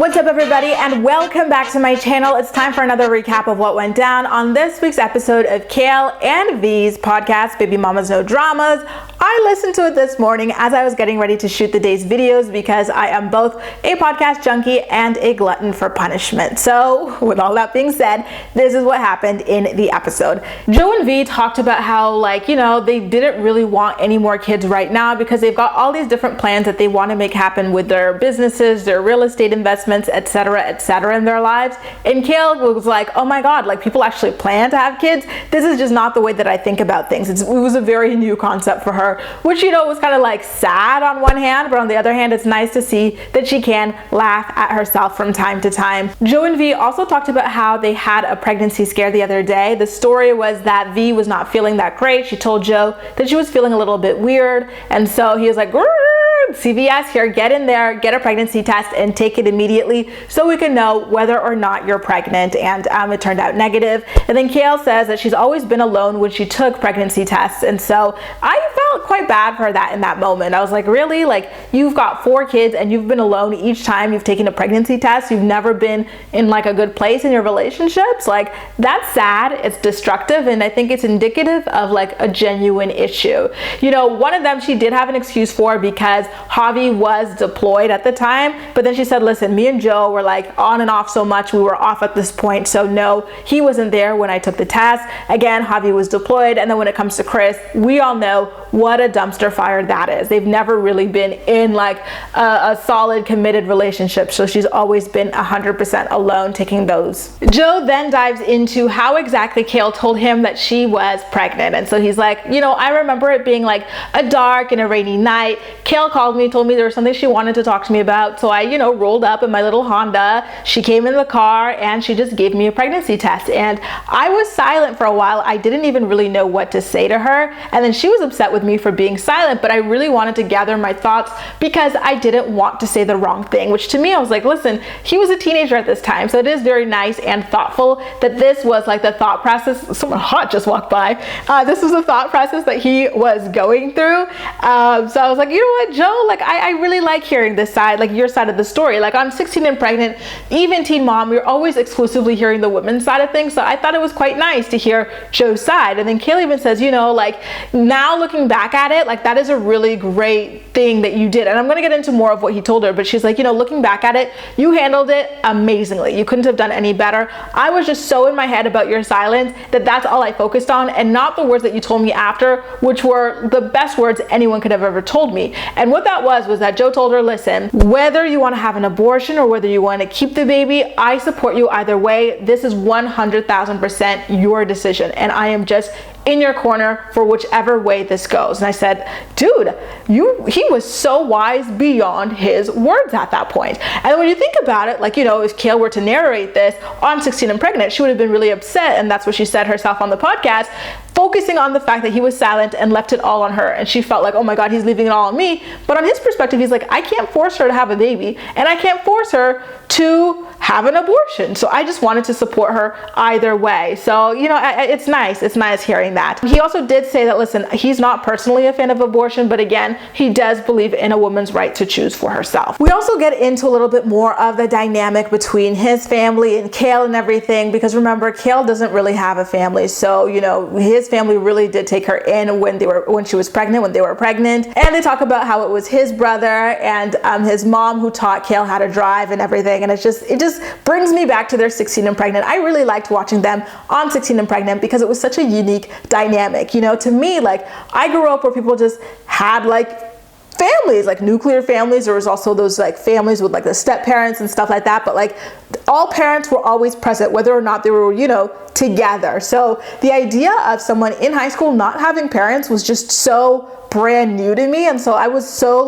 What's up everybody, and welcome back to my channel. It's time for another recap of what went down on this week's episode of Kail and V's podcast, Baby Mama's No Dramas. I listened to it this morning as I was getting ready to shoot the day's videos because I am both a podcast junkie and a glutton for punishment. So with all that being said, this is what happened in the episode. Joe and V talked about how, they didn't really want any more kids right now because they've got all these different plans that they want to make happen with their businesses, their real estate investments, etc. in their lives. And Kail was like, oh my God, people actually plan to have kids. This is just not the way that I think about things. It was a very new concept for her, which, was kind of sad on one hand, but on the other hand, it's nice to see that she can laugh at herself from time to time. Joe and V also talked about how they had a pregnancy scare the other day. The story was that V was not feeling that great. She told Joe that she was feeling a little bit weird. And so he was like, CVS here, get in there, get a pregnancy test and take it immediately so we can know whether or not you're pregnant. And it turned out negative. And then Kail says that she's always been alone when she took pregnancy tests. And so I felt quite bad for that in that moment. I was like, really? You've got 4 kids and you've been alone each time you've taken a pregnancy test. You've never been in a good place in your relationships. That's sad. It's destructive. And I think it's indicative of a genuine issue. One of them she did have an excuse for because Javi was deployed at the time, but then she said, listen, me and Joe were on and off so much, we were off at this point, so no, he wasn't there when I took the test. Again, Javi was deployed. And then when it comes to Chris, we all know what a dumpster fire that is. They've never really been in a solid committed relationship, so she's always been 100% alone taking those. Joe then dives into how exactly Kail told him that she was pregnant. And so he's like, I remember it being a dark and a rainy night. Kail called me, told me there was something she wanted to talk to me about. So I, rolled up in my little Honda. She came in the car and she just gave me a pregnancy test. And I was silent for a while. I didn't even really know what to say to her. And then she was upset with me for being silent, but I really wanted to gather my thoughts because I didn't want to say the wrong thing, which to me, I was like, listen, he was a teenager at this time. So it is very nice and thoughtful that this was the thought process. Someone hot just walked by. This was the thought process that he was going through. So I was like, you know what, Joe, I really like hearing this side, your side of the story. On 16 and Pregnant, even Teen Mom, we're always exclusively hearing the women's side of things. So I thought it was quite nice to hear Joe's side. And then Kail even says, now looking back at it, that is a really great thing that you did. And I'm going to get into more of what he told her, but she's like, looking back at it, you handled it amazingly. You couldn't have done any better. I was just so in my head about your silence that that's all I focused on, and not the words that you told me after, which were the best words anyone could have ever told me. And what that was that Joe told her, listen, whether you want to have an abortion or whether you want to keep the baby, I support you either way. This is 100,000% your decision. And I am just in your corner for whichever way this goes. And I said, dude, he was so wise beyond his words at that point. And when you think about it, if Kail were to narrate this on 16 and Pregnant, she would have been really upset. And that's what she said herself on the podcast, focusing on the fact that he was silent and left it all on her. And she felt like, oh my God, he's leaving it all on me. But on his perspective, he's like, I can't force her to have a baby and I can't force her to have an abortion. So I just wanted to support her either way. So, it's nice. It's nice hearing that. He also did say that, listen, he's not personally a fan of abortion, but again, he does believe in a woman's right to choose for herself. We also get into a little bit more of the dynamic between his family and Kail and everything, because remember, Kail doesn't really have a family. So, his family really did take her in when she was pregnant, when they were pregnant. And they talk about how it was his brother and his mom who taught Kail how to drive and everything. And it just brings me back to their 16 and Pregnant. I really liked watching them on 16 and Pregnant because it was such a unique dynamic. To me, I grew up where people just had families, nuclear families. There was also those families with the step parents and stuff like that, but all parents were always present whether or not they were together. So the idea of someone in high school not having parents was just so brand new to me. And so I was so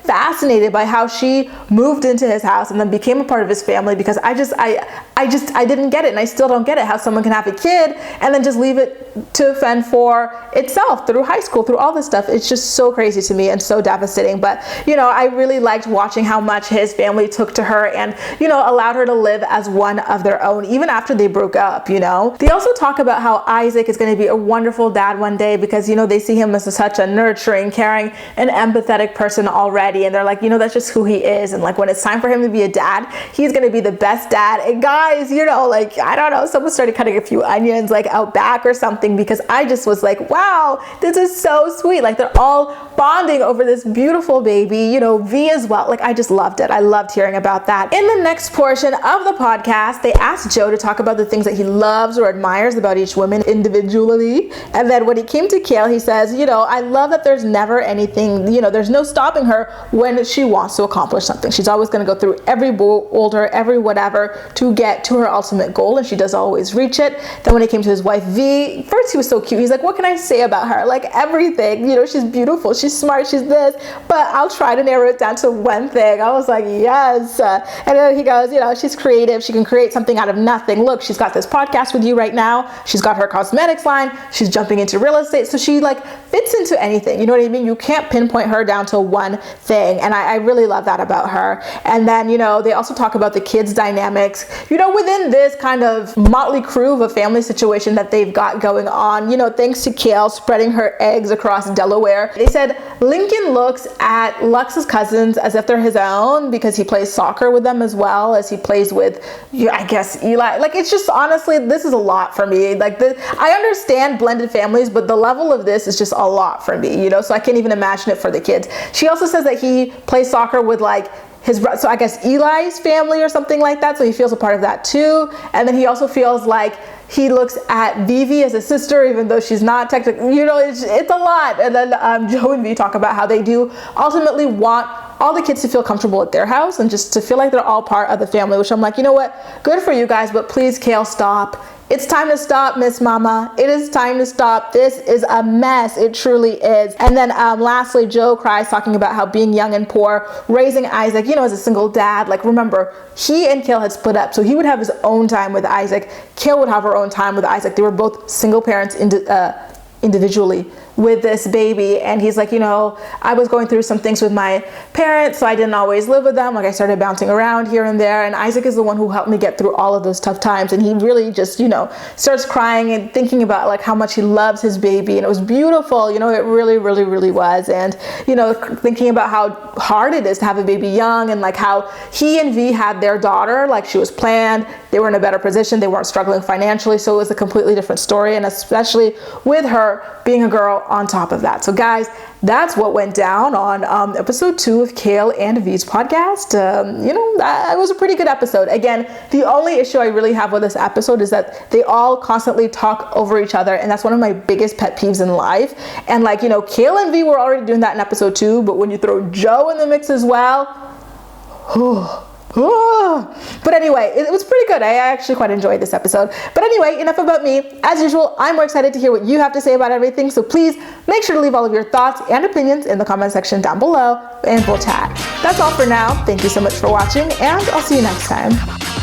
fascinated by how she moved into his house and then became a part of his family, because I didn't get it, and I still don't get it, how someone can have a kid and then just leave it to fend for itself through high school, through all this stuff. It's just so crazy to me and so devastating. But I really liked watching how much his family took to her and allowed her to live as one of their own, even after they broke up. They also talk about how Isaac is going to be a wonderful dad one day because they see him as such a nurturing, nurturing, caring, and empathetic person already. And they're like, you know, that's just who he is. And like when it's time for him to be a dad, he's gonna be the best dad. And guys, you know, like, I don't know, someone started cutting a few onions like out back or something, because I just was like, wow, this is so sweet. Like they're all bonding over this beautiful baby, you know, V as well. Like I just loved it. I loved hearing about that. In the next portion of the podcast, they asked Joe to talk about the things that he loves or admires about each woman individually. And then when he came to Kail, he says, you know, I love that there's never anything, you know, there's no stopping her when she wants to accomplish something. She's always going to go through every boulder, every whatever to get to her ultimate goal, and she does always reach it. Then when it came to his wife V, first he was so cute. He's like, what can I say about her? Like everything, you know, she's beautiful, she's smart, she's this, but I'll try to narrow it down to one thing. I was like, yes. And then he goes, you know, she's creative, she can create something out of nothing. Look, she's got this podcast with you right now, she's got her cosmetics line, she's jumping into real estate, so she like fits into anything, you know what I mean? You can't pinpoint her down to one thing, and I really love that about her. And then, you know, they also talk about the kids' dynamics, you know, within this kind of motley crew of a family situation that they've got going on, you know, thanks to Kail spreading her eggs across Delaware. They said Lincoln looks at Lux's cousins as if they're his own because he plays soccer with them as well as he plays with, I guess, Eli. Like, it's just, honestly, this is a lot for me. Like, I understand blended families, but the level of this is just a lot for me, you know, so I can't even imagine it for the kids. She also says that he plays soccer with like so I guess Eli's family or something like that, so he feels a part of that too. And then he also feels like he looks at Vivi as a sister, even though she's not technically, you know, it's a lot. And then Joe and V talk about how they do ultimately want all the kids to feel comfortable at their house and just to feel like they're all part of the family, which I'm like, you know what, good for you guys, but please, Kail, stop. It's time to stop, Miss Mama. It is time to stop. This is a mess. It truly is. And then lastly, Joe cries talking about how being young and poor, raising Isaac, you know, as a single dad, like remember, he and Kail had split up. So he would have his own time with Isaac. Kail would have her own time with Isaac. They were both single parents individually with this baby. And he's like, you know, I was going through some things with my parents, so I didn't always live with them. Like I started bouncing around here and there, and Isaac is the one who helped me get through all of those tough times. And he really just, you know, starts crying and thinking about like how much he loves his baby. And it was beautiful, you know, it really, really, really was. And, you know, thinking about how hard it is to have a baby young, and like how he and V had their daughter, like she was planned, they were in a better position, they weren't struggling financially, so it was a completely different story, and especially with her being a girl on top of that. So guys, that's what went down on episode 2 of Kail and V's podcast. You know, that was a pretty good episode. Again, the only issue I really have with this episode is that they all constantly talk over each other, and that's one of my biggest pet peeves in life. And like, you know, Kail and V were already doing that in episode 2, but when you throw Joe in the mix as well, but anyway, it was pretty good. I actually quite enjoyed this episode. But anyway, enough about me. As usual, I'm more excited to hear what you have to say about everything. So please make sure to leave all of your thoughts and opinions in the comment section down below, and we'll chat. That's all for now. Thank you so much for watching, and I'll see you next time.